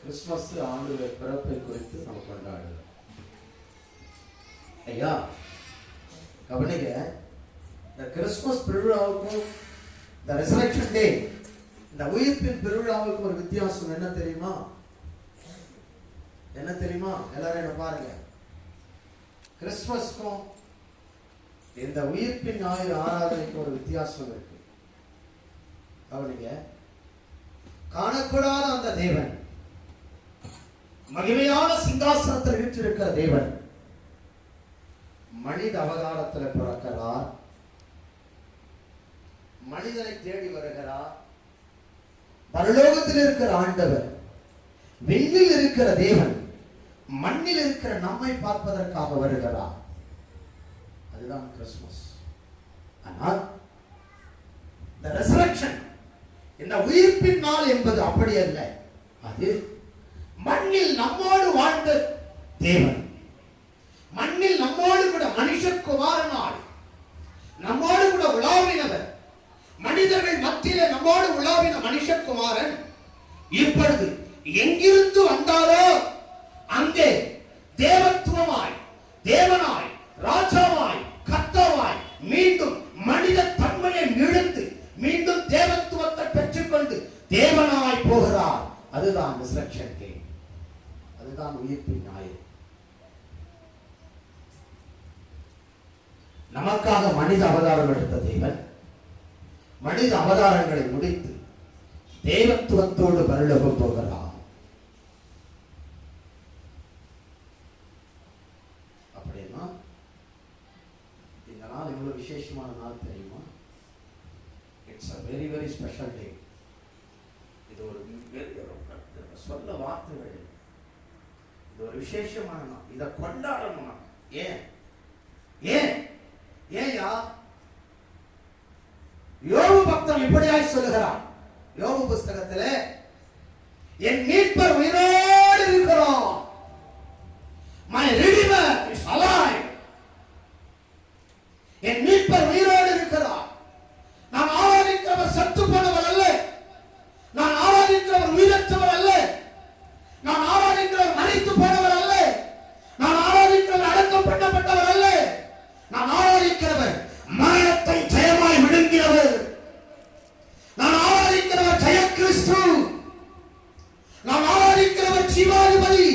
Christmas ஆண்டவருடைய பிறப்பை குறித்து நம்ம கொண்டாடுறோம். ஐயா கவனிங்க, இந்த கிறிஸ்துமஸ் பெருவிழாவுக்கும் இந்த ரெசரக்ஷன் டே, இந்த உயிர்ப்பின் பெருவிழாவுக்கும் ஒரு வித்தியாசம் என்ன தெரியுமா? என்ன தெரியுமா? எல்லாரும் என்ன பாருங்க. கிறிஸ்துமஸ்க்கும் இந்த உயிர்ப்பின் ஞாயிறு ஆராதனைக்கும் ஒரு வித்தியாசம் இருக்கு. கவனிங்க, காணக்கூடாத அந்த தேவன், மகிமையான சிங்காசனத்தில் வீற்றிருக்கிற தேவன் மனித அவதாரத்தில் பிறக்கிறார், மனிதனை தேடி வருகிறார். பரலோகத்தில் இருக்கிற ஆண்டவர், விண்ணில் இருக்கிற தேவன் மண்ணில் இருக்கிற நம்மை பார்ப்பதற்காக வருகிறார். அதுதான் கிறிஸ்துமஸ். ஆனால் இந்த ரெசரக்ஷன், இந்த உயிர்ப்பின் நாள் என்பது அப்படி அல்ல. அது மண்ணில் நம்மோடு வாழ்ந்த தேவன், மண்ணில் நம்மோடு கூட மனுஷகுமாரனாய் நம்மோடு கூட உலாவினவர், மனிதர்கள் மத்தியிலே நம்மோடு உலாவின மனுஷகுமாரன் இப்பொழுது எங்கிருந்து வந்தாரோ அங்கே தேவத்துவமாய், தேவனாய், ராஜாவாய், கர்த்தாவாய் மீண்டும் மனித தன்மையை இழந்து மீண்டும் தேவத்துவத்தை பெற்றுக்கொண்டு தேவனாய் போகிறார். அதுதான் ரிசரக்ஷன் டே, அதுதான் உயிர்ப்பின் ஞாயிறு. நமக்காக மனித அவதாரம் எடுத்த தேவன் மனித அவதாரங்களை முடித்து தேவத்துவத்தோடு பரலோகம் போகிறார். அப்படின்னா இந்த நாள் எவ்வளவு விசேஷமான நாள் தெரியுமா? It's a very very special day. இது ஒரு சொல்ல வார்த்தைகள், இது ஒரு விசேஷமான நாள். இதை கொண்டாடணும். ஏன் ஏன் ஏயா? யோபு பக்தன் இப்படியாய் சொல்லுகிறான். யோபு புஸ்தகத்திலே, என் மீட்பர் உயிரோடு இருக்கிறார், my redeemer is alive. என் மீட்பர் உயிரோடு இருக்கிறார். நான் ஆராதிக்கிறவர் செத்து போனவர் அல்ல, நான் ஆராதிக்கிறவர் உயிரற்றவர் அல்ல, நான் ஆராதிக்கிறவர் மரித்து போனவர் அல்ல, நான் ஆராதிக்கிறவர் அடக்கம் பண்ணப்பட்டவர் அல்ல, நான் ஆராதிக்கிறவர் மரணத்தை ஜெயமாய் விழுங்கியவர், நான் ஆராதிக்கிறவர் ஜெய கிறிஸ்து, நான் ஆராதிக்கிறவர் ஜீவாதிபதி,